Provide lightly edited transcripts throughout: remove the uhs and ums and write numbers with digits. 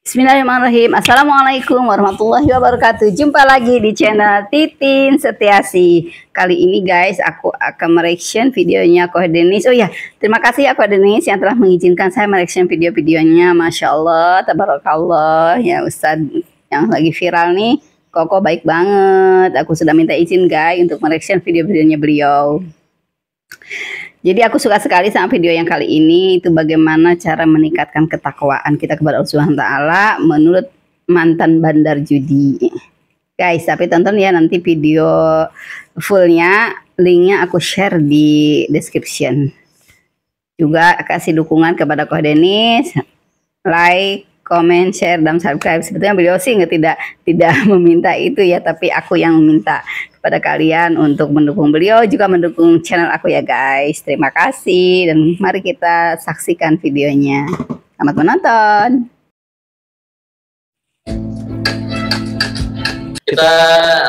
Bismillahirrahmanirrahim. Assalamualaikum warahmatullahi wabarakatuh. Jumpa lagi di channel Titin Setiasi. Kali ini guys, aku akan mereaction videonya Ko Denis. Oh ya, terima kasih ya Ko Denis yang telah mengizinkan saya mereaction video-videonya. Masya Allah, tabarakallah ya Ustadz yang lagi viral nih. Koko baik banget. Aku sudah minta izin guys untuk mereaction video-videonya beliau. Jadi aku suka sekali sama video yang kali ini, itu bagaimana cara meningkatkan ketakwaan kita kepada Allah Subhanahu wa taala menurut mantan bandar judi. Guys, tapi tonton ya nanti video fullnya, linknya aku share di description. Juga kasih dukungan kepada Ko Denis, like, comment, share, dan subscribe. Sebetulnya beliau sih tidak meminta itu ya, tapi aku yang meminta kepada kalian untuk mendukung beliau, juga mendukung channel aku ya guys. Terima kasih dan mari kita saksikan videonya. Selamat menonton. Kita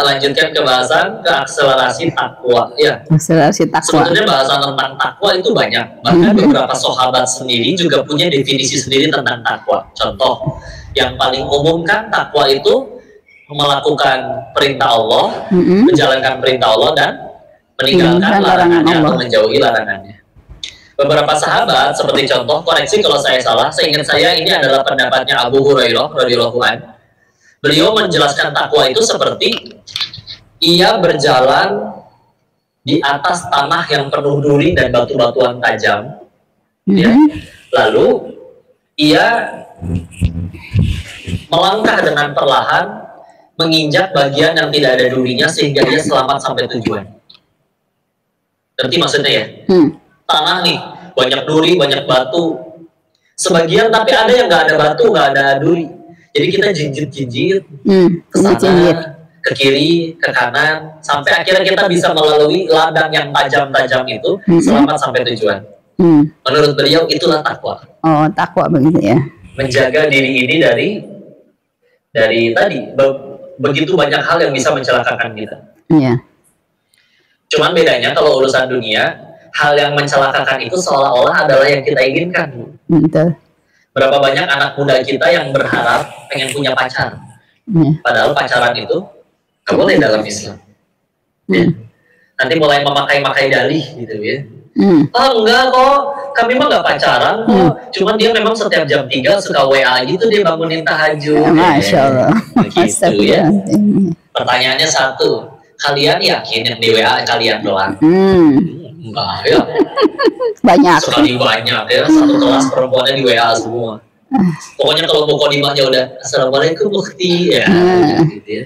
lanjutkan ke bahasan akselerasi takwa ya. Akselerasi takwa. Sebenarnya bahasan tentang takwa itu banyak. Bahkan beberapa sahabat sendiri juga punya definisi sendiri tentang takwa. Contoh yang paling umum kan takwa itu melakukan perintah Allah, menjalankan perintah Allah dan meninggalkan larangannya atau menjauhi larangannya. Beberapa sahabat seperti contoh, koreksi kalau saya salah, seingat saya ini adalah pendapatnya Abu Hurairah radhiyallahu anhu. Beliau menjelaskan takwa itu seperti ia berjalan di atas tanah yang penuh duri dan batu-batuan tajam, ya. Lalu ia melangkah dengan perlahan, menginjak bagian yang tidak ada durinya sehingga dia selamat sampai tujuan. Ngerti maksudnya ya? Tanah nih, banyak duri, banyak batu. Sebagian tapi ada yang nggak ada batu, nggak ada duri. Jadi kita jinjit-jinjit ke sana, ke kiri, ke kanan, sampai akhirnya kita bisa melalui ladang yang tajam-tajam itu selamat sampai tujuan. Menurut beliau itulah takwa. Oh, takwa begitu ya. Menjaga diri ini dari tadi begitu banyak hal yang bisa mencelakakan kita. Iya. Cuman bedanya kalau urusan dunia, hal yang mencelakakan itu seolah-olah adalah yang kita inginkan. Betul. Berapa banyak anak muda kita yang berharap pengen punya pacar, padahal pacaran itu nggak boleh dalam Islam. Ya. Nanti mulai memakai dalih gitu ya. Oh enggak kok, kami mah nggak pacaran kok. Cuman dia memang setiap jam 3 suka WA gitu, dia bangunin tahajud. Masya Allah. Begitu ya. Pertanyaannya satu, kalian yakin yang di WA kalian doang? Enggak ya. Banyak. Sekali banyak ya, satu kelas perempuannya di WA semua. Pokoknya kalau mau kodimahnya udah Assalamualaikum Bukti ya, gitu ya.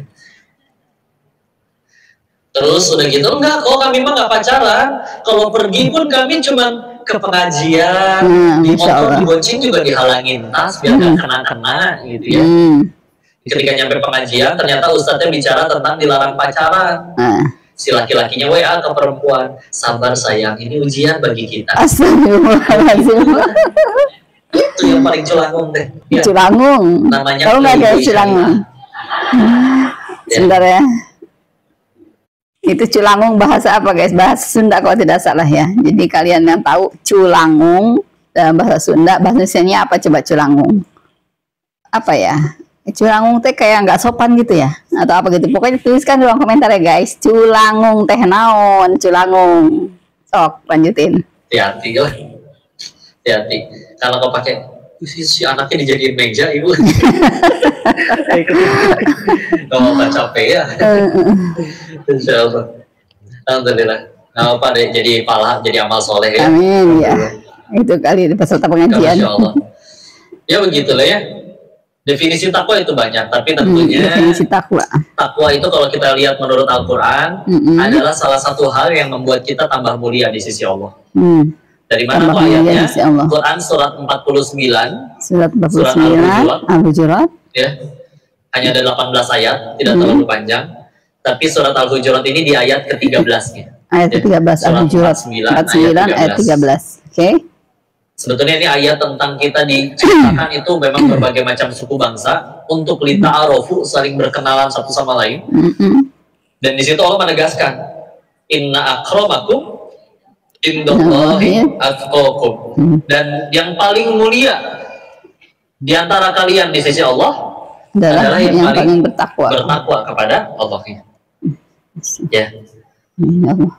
Terus udah gitu, enggak kok kami mah nggak pacaran. Kalau pergi pun kami cuma ke pengajian, di motor dibonceng juga dihalangin tas biar nggak kena-kena gitu ya. Ketika nyampe pengajian ternyata ustadznya bicara tentang dilarang pacaran. Si laki-lakinya WA ke perempuan, sabar sayang, ini ujian bagi kita. Astagfirullahaladzim. Itu yang paling culangung deh ya. Culangung namanya tahu nggak ada culangung sebentar ya. Itu culangung bahasa apa guys? Bahasa Sunda kalau tidak salah ya. Jadi kalian yang tahu culangung dalam bahasa Sunda, bahasa Indonesianya apa coba culangung? Apa ya? Culangung teh kayak nggak sopan gitu ya, atau apa gitu. Pokoknya tuliskan di ruang komentar ya guys. Culangung teh naon? Culangung. Sok lanjutin. Hati-hati lah. Hati-hati. Kalau kau pakai si anaknya dijadiin meja ibu. Kalau nggak capek ya. Insya Allah. Alhamdulillah. Nah, apa deh jadi pahala, jadi amal soleh ya. Amin ya. Itu kali di peserta pengajian. Insya Allah. Ya begitulah ya. Definisi takwa itu banyak, tapi tentunya definisi takwa itu kalau kita lihat menurut Al-Quran adalah salah satu hal yang membuat kita tambah mulia di sisi Allah. Dari mana tuh ayatnya? Quran surat 49 surat Al-Hujurat ya. Hanya ada 18 ayat, tidak terlalu panjang. Tapi surat Al-Hujurat ini di ayat ke-13 nya. Ayat ke-13 Al-Hujurat 49 ayat 13. Oke. Sebetulnya ini ayat tentang kita diciptakan itu memang berbagai macam suku bangsa untuk lita'arofu, saling berkenalan satu sama lain. Dan di situ Allah menegaskan, inna akramakum indallahi atqakum. Dan yang paling mulia di antara kalian di sisi Allah adalah yang paling bertakwa kepada Allah-nya. Ya.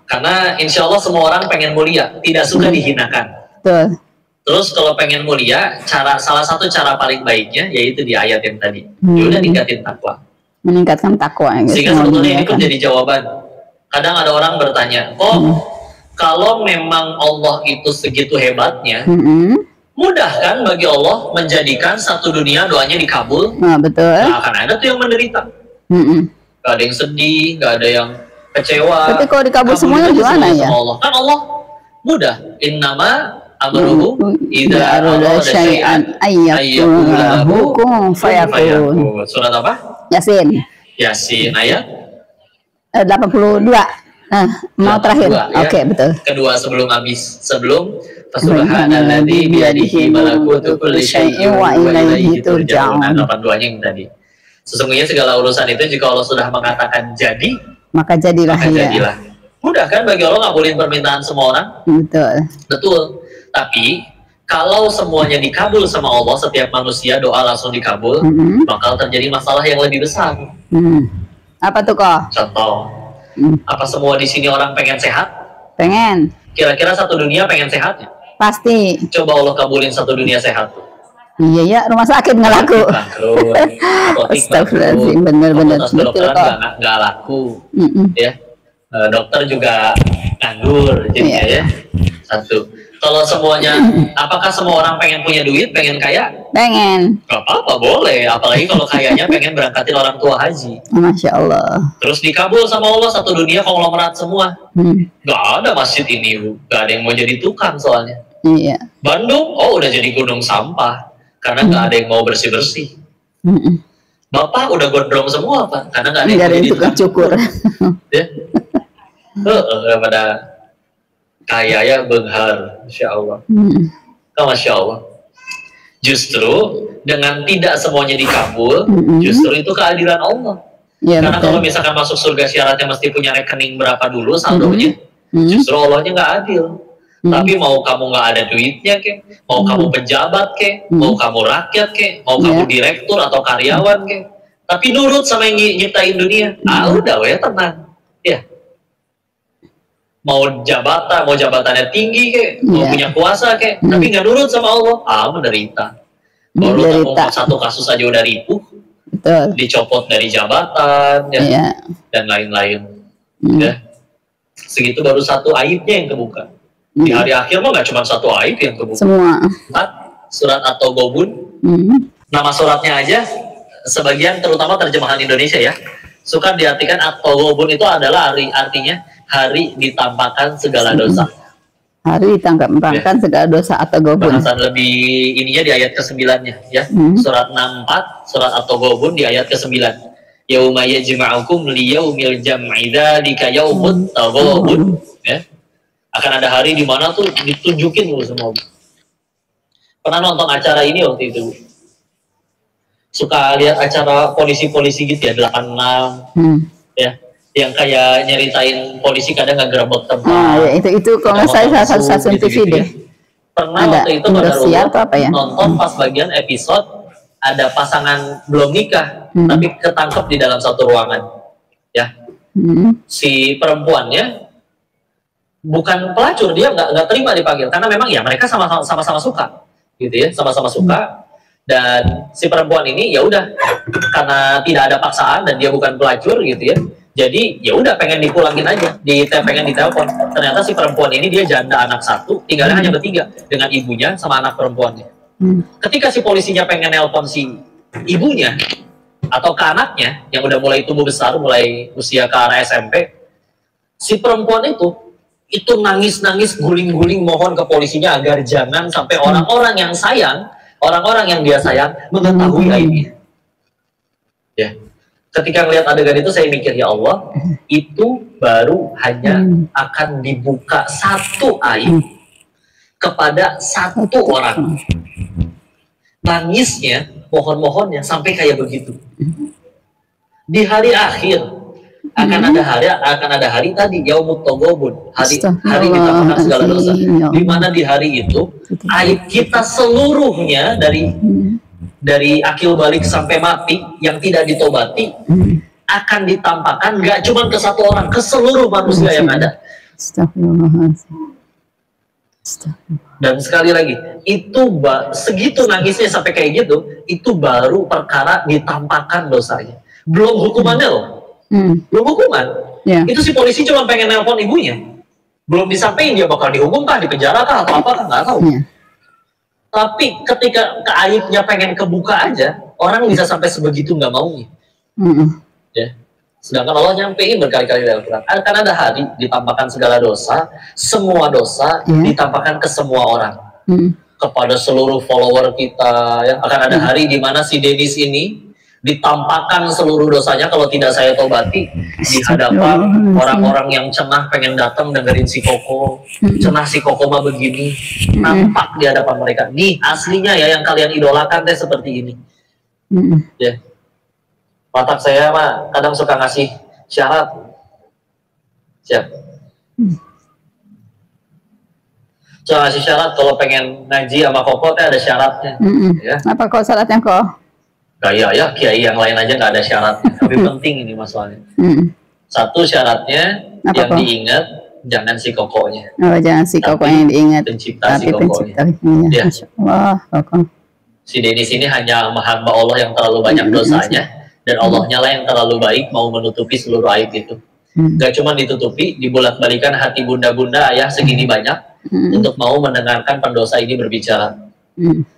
Karena insya Allah semua orang pengen mulia, tidak suka dihinakan. Betul. Terus kalau pengen mulia, salah satu cara paling baiknya yaitu di ayat yang tadi. Udah tingkatin takwa. Meningkatkan takwa. Sehingga sebetulnya ini pun jadi jawaban. Kadang ada orang bertanya, kalau memang Allah itu segitu hebatnya, mudah kan bagi Allah menjadikan satu dunia doanya dikabul? Betul. Nah, akan ada tuh yang menderita. Gak ada yang sedih, gak ada yang kecewa. Tapi kalau dikabul semuanya gimana ya? Allah. Kan Allah mudah. Innama amruhu idza arada syai'an ayyaqula lahu kun fayakun. Surat apa? Yasin. Yasin ayat 82. Nah, mau terakhir. Ya. Oke, betul. Kedua sebelum habis. Sebelum Subhanalladzi biyadihi malakutu kulli syai'in wa ilaihi turja'un. 82-nya yang tadi. Sesungguhnya segala urusan itu jika Allah sudah mengatakan jadi, maka jadilah. Mudah kan bagi Allah ngabulin permintaan semua orang? Betul. Betul. Tapi kalau semuanya dikabul sama Allah, setiap manusia doa langsung dikabul, bakal terjadi masalah yang lebih besar. Apa tuh kok? Contoh, apa semua di sini orang pengen sehat? Pengen. Kira-kira satu dunia pengen sehat ya? Pasti. Coba Allah kabulin satu dunia sehat. Iya ya, rumah sakit nggak laku. Astagfirullahaladzim, bener-bener betul kok. Nggak laku, ya. Dokter juga nganggur, jadinya ya. Satu. Kalau semuanya, apakah semua orang pengen punya duit, pengen kaya? Pengen. Gak apa-apa, boleh. Apalagi kalau kayanya pengen berangkatin orang tua haji. Masya Allah. Terus dikabul sama Allah satu dunia konglomerat semua. Gak ada masjid ini, gak ada yang mau jadi tukang soalnya. Iya. Bandung, udah jadi gunung sampah. Karena nggak ada yang mau bersih-bersih. Bapak udah gondrong semua, Pak. Karena nggak ada yang mau jadi tukang cukur. Ya. Daripada kaya ya benghar, Masya Allah. Masya Allah. Justru dengan tidak semuanya dikabul, justru itu keadilan Allah. Ya, karena betul. Kalau misalkan masuk surga syaratnya mesti punya rekening berapa dulu saldonya, justru Allahnya nggak adil. Tapi mau kamu nggak ada duitnya kek, mau kamu pejabat kek, mau kamu rakyat kek, mau kamu direktur atau karyawan kek, tapi nurut sama yang nyiptain dunia, udah ya tenang, ya. Mau jabatannya tinggi kek, mau punya kuasa kek, tapi nggak nurut sama Allah, menderita. Baru kamu satu kasus aja udah ripuh, dicopot dari jabatan, ya, dan lain-lain, ya. Segitu baru satu aibnya yang kebuka. Di hari akhir mah nggak cuma satu aib yang kebuka. Semua. Surat At-Taghabun. Nama suratnya aja, sebagian terutama terjemahan Indonesia ya, suka diartikan At-Taghabun itu adalah artinya hari ditampakkan segala dosa. Hari ditampakkan segala dosa At-Taghabun. Bahasan lebih ininya di ayat ke-9-nya ya. Surat 64, surat At-Taghabun di ayat ke-9. Yauma yajma'ukum liyaumil jam'i dzalika yaumut taghabun. Ya. Akan ada hari di mana tuh ditunjukin loh semua. Pernah nonton acara ini waktu itu? Suka lihat acara polisi-polisi gitu ya, 86, ya, yang kayak nyeritain polisi kadang nggak gerebek tempat. Ya, itu kalau nggak salah salah satu TV deh. Pernah ada waktu itu nonton pas bagian episode ada pasangan belum nikah, tapi ketangkep di dalam satu ruangan, ya. Si perempuannya bukan pelacur, dia nggak terima dipanggil karena memang ya mereka sama-sama suka, gitu ya, sama-sama suka. Dan si perempuan ini ya udah karena tidak ada paksaan dan dia bukan pelacur gitu ya, jadi ya udah pengen dipulangin aja, pengen ditelepon. Ternyata si perempuan ini dia janda anak satu, tinggalnya hanya bertiga dengan ibunya sama anak perempuannya. Ketika si polisinya pengen nelpon si ibunya atau ke anaknya yang udah mulai tumbuh besar, mulai usia ke arah SMP, si perempuan itu nangis-nangis, guling-guling mohon ke polisinya agar jangan sampai orang-orang yang dia sayang mengetahui aibnya. Ya. Ketika melihat adegan itu saya mikir, ya Allah, itu baru hanya akan dibuka satu aib kepada satu orang. Nangisnya, mohon-mohonnya sampai kayak begitu. Di hari akhir akan ada hari tadi yaumut taghabun, hari ditampakkan segala dosa, di mana di hari itu aib kita seluruhnya dari dari akil balik sampai mati yang tidak ditobati akan ditampakkan nggak cuma ke satu orang, ke seluruh manusia yang ada. Dan sekali lagi, itu segitu nangisnya sampai kayak gitu, itu baru perkara ditampakkan dosanya. Belum hukumannya loh. Belum hukuman. Itu si polisi cuma pengen nelpon ibunya. Belum disampaikan dia bakal dihukum kah, dipenjara kah, atau apa kah, nggak tahu. Tapi ketika keaibnya pengen kebuka aja, orang bisa sampai sebegitu nggak maunya. Ya. Sedangkan Allah nyampein berkali-kali dalam Al-Quran. Akan ada hari ditampakkan segala dosa, semua dosa ditampakkan ke semua orang. Kepada seluruh follower kita. Ya. Akan ada hari di mana si Dennis ini ditampakkan seluruh dosanya kalau tidak saya tobati di hadapan orang-orang yang cenah pengen datang dengerin si Koko. Cenah si Koko mah begini. Nampak di hadapan mereka. Nih aslinya ya yang kalian idolakan teh seperti ini. Ya. Watak saya mah kadang suka ngasih syarat. Siap. Suka ngasih syarat kalau pengen ngaji sama Koko teh ada syaratnya. Ya. Apa kok syaratnya kok? Kayak ya kiai yang lain aja nggak ada syaratnya. Tapi penting ini masalahnya. Satu syaratnya apa yang diingat jangan si Kokonya. Oh jangan si Kokonya yang diingat. Pencipta si Kokonya. Ya. Masya Allah, Koko. Si Dennis ini hanya hamba Allah yang terlalu banyak dosanya. Dan Allahnya lah yang terlalu baik mau menutupi seluruh aib itu. Gak cuma ditutupi, dibolak-balikan hati bunda-bunda ayah segini banyak untuk mau mendengarkan pendosa ini berbicara.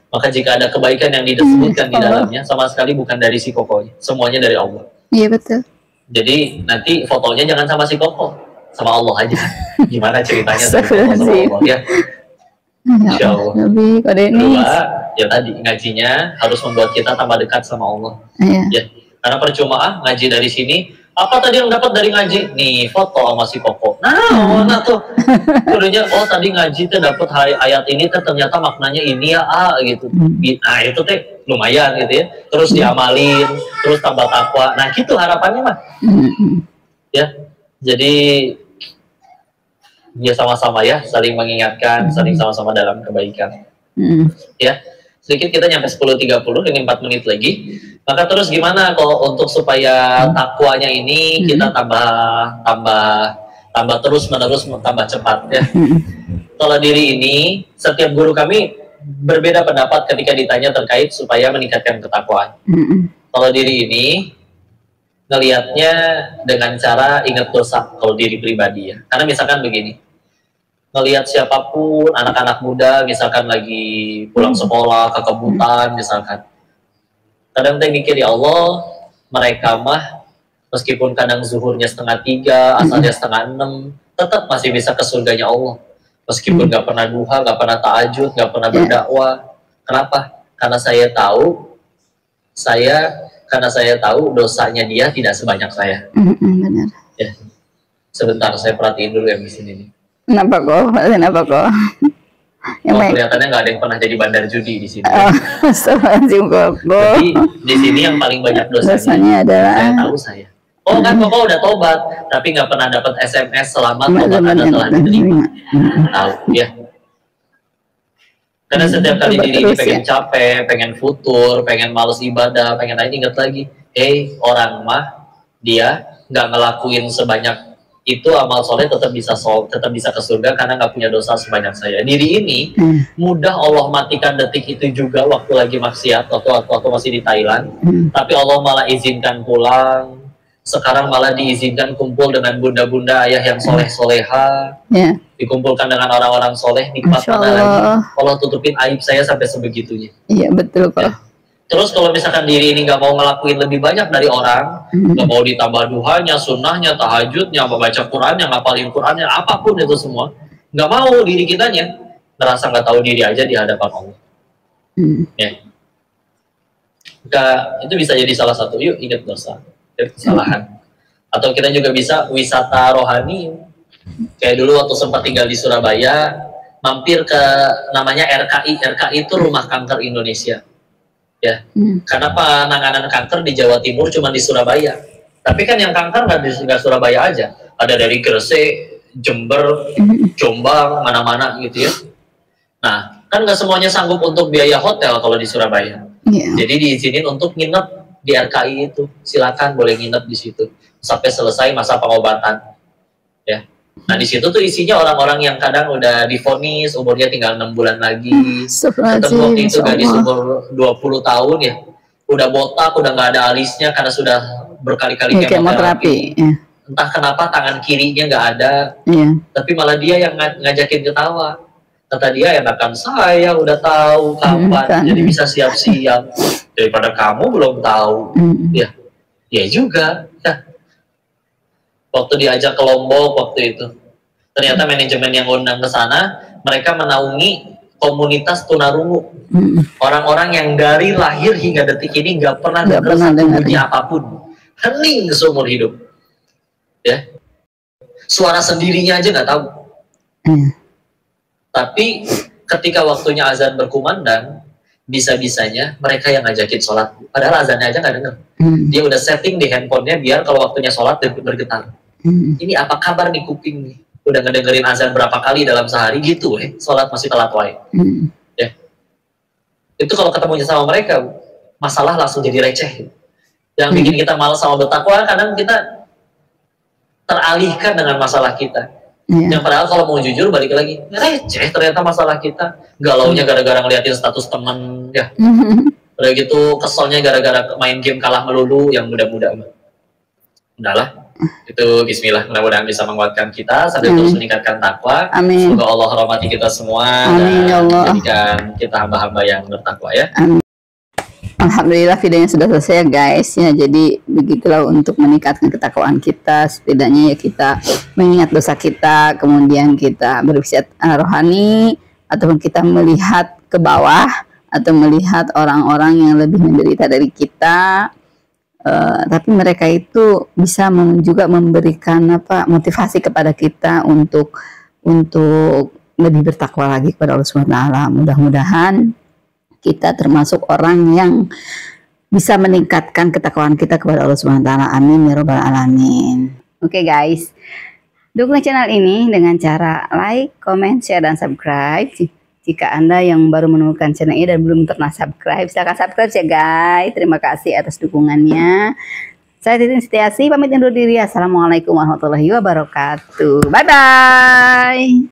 Maka jika ada kebaikan yang disebutkan di dalamnya, sama sekali bukan dari si Kokonya, semuanya dari Allah. Iya betul. Jadi nanti fotonya jangan sama si Koko, sama Allah aja. Gimana ceritanya sama Allah ya? Insya Allah. Kedua, ya tadi ngajinya harus membuat kita tambah dekat sama Allah. Ya. Karena percuma ngaji dari sini, apa tadi yang dapat dari ngaji? Nih foto sama si Koko. Nah, mana tuh? Udah oh tadi ngaji tuh dapat ayat ini tuh ternyata maknanya ini ya gitu. Nah itu teh lumayan gitu ya. Terus diamalin, terus tambah takwa. Nah gitu harapannya mah. Ya, jadi ya sama-sama ya, saling mengingatkan, saling sama-sama dalam kebaikan. Ya. Sedikit kita nyampe 10.30 dengan 4 menit lagi. Maka terus gimana kalau untuk supaya takwanya ini kita tambah terus menerus tambah cepat ya. Kalau diri ini setiap guru kami berbeda pendapat ketika ditanya terkait supaya meningkatkan ketakwaan. Kalau diri ini ngelihatnya dengan cara ingat dosa kalau diri pribadi ya. Karena misalkan begini. Ngelihat siapapun anak-anak muda misalkan lagi pulang sekolah ke kebutan misalkan kadang teh mikir ya Allah mereka mah meskipun kadang zuhurnya 2:30 asalnya 5:30 tetap masih bisa ke surganya Allah meskipun nggak pernah duha, nggak pernah tahajud, nggak pernah berdakwah. Kenapa? Karena saya tahu dosanya dia tidak sebanyak saya. Benar. Ya. Sebentar saya perhatiin dulu yang di sini nih. Kenapa kok? Kelihatannya nggak ada yang pernah jadi bandar judi di sini. Jadi di sini yang paling banyak dosanya adalah saya tahu saya. Oh kan Koko udah tobat, tapi nggak pernah dapat SMS selamat tobat Anda telah diterima. Tahu ya. Karena setiap kali diri ini pengen capek, pengen futur, pengen males ibadah, pengen lain ingat lagi, orang mah dia nggak ngelakuin sebanyak itu amal soleh tetap bisa ke surga karena nggak punya dosa sebanyak saya. Diri ini mudah Allah matikan detik itu juga waktu lagi maksiat, waktu masih di Thailand. Tapi Allah malah izinkan pulang. Sekarang malah diizinkan kumpul dengan bunda-bunda ayah yang soleh-soleha. Dikumpulkan dengan orang-orang soleh, nikmat mana lagi. Allah tutupin aib saya sampai sebegitunya. Iya betul Pak. Ya. Terus kalau misalkan diri ini nggak mau ngelakuin lebih banyak dari orang, nggak mau ditambah duhanya, sunnahnya, tahajudnya, membaca Qurannya, ngapalin Qurannya, apapun itu semua, nggak mau diri kitanya ngerasa nggak tahu diri aja di hadapan Allah. Ya. Itu bisa jadi salah satu. Yuk ingat dosa, ingat kesalahan. Atau kita juga bisa wisata rohani. Kayak dulu waktu sempat tinggal di Surabaya, mampir ke namanya RKI. RKI itu Rumah Kanker Indonesia. Ya, karena penanganan kanker di Jawa Timur cuma di Surabaya. Tapi kan yang kanker nggak Surabaya aja, ada dari Gresik, Jember, Jombang, mana-mana gitu ya. Nah, kan nggak semuanya sanggup untuk biaya hotel kalau di Surabaya. Jadi diizinin untuk nginep di RKI itu, silakan boleh nginep di situ sampai selesai masa pengobatan. Ya. Nah di situ tuh isinya orang-orang yang kadang udah divonis umurnya tinggal 6 bulan lagi. Ketemu waktu itu gadis umur 20 tahun ya, udah botak, udah nggak ada alisnya karena sudah berkali-kali kemoterapi. Entah kenapa tangan kirinya nggak ada, tapi malah dia yang ngajakin ketawa. Kata dia, enakan saya udah tahu kapan, jadi bisa siap-siap daripada kamu belum tahu. Ya juga. Ya. Waktu diajak ke Lombok waktu itu, ternyata manajemen yang undang ke sana, mereka menaungi komunitas tunarungu, orang-orang yang dari lahir hingga detik ini nggak pernah dengar satu bunyi apapun, hening seumur hidup. Ya, suara sendirinya aja nggak tahu. Tapi ketika waktunya azan berkumandang, bisa-bisanya mereka yang ngajakin sholat, padahal azannya aja nggak denger. Dia udah setting di handphonenya biar kalau waktunya sholat bergetar. Ini apa kabar nih kuping nih? Udah ngedengerin azan berapa kali dalam sehari gitu, sholat masih telat wae. Ya. Itu kalau ketemunya sama mereka, masalah langsung jadi receh. Yang bikin kita malas sama bertakwa, kadang kita teralihkan dengan masalah kita. Yang padahal kalau mau jujur balik lagi receh ternyata masalah kita. Galaunya gara-gara ngeliatin status temen ya. Udah gitu keselnya gara-gara main game kalah melulu yang muda-muda. Udahlah. Itu bismillah, mudah-mudahan bisa menguatkan kita sambil terus meningkatkan takwa. Semoga Allah rahmati kita semua dan jadikan kita hamba-hamba yang bertakwa ya. Alhamdulillah videonya sudah selesai ya guys ya. Jadi begitulah untuk meningkatkan ketakwaan kita, setidaknya ya kita mengingat dosa kita, kemudian kita berpikir rohani, ataupun kita melihat ke bawah atau melihat orang-orang yang lebih menderita dari kita, tapi mereka itu bisa juga memberikan motivasi kepada kita untuk lebih bertakwa lagi kepada Allah Subhanahu wa taala. Mudah-mudahan kita termasuk orang yang bisa meningkatkan ketakwaan kita kepada Allah Subhanahu wa taala. Amin ya rabbal alamin. Oke guys, dukung channel ini dengan cara like, comment, share, dan subscribe. Jika Anda yang baru menemukan channel ini dan belum pernah subscribe, silahkan subscribe ya guys. Terima kasih atas dukungannya. Saya Titin Setiasi pamit undur diri. Assalamualaikum warahmatullahi wabarakatuh. Bye bye.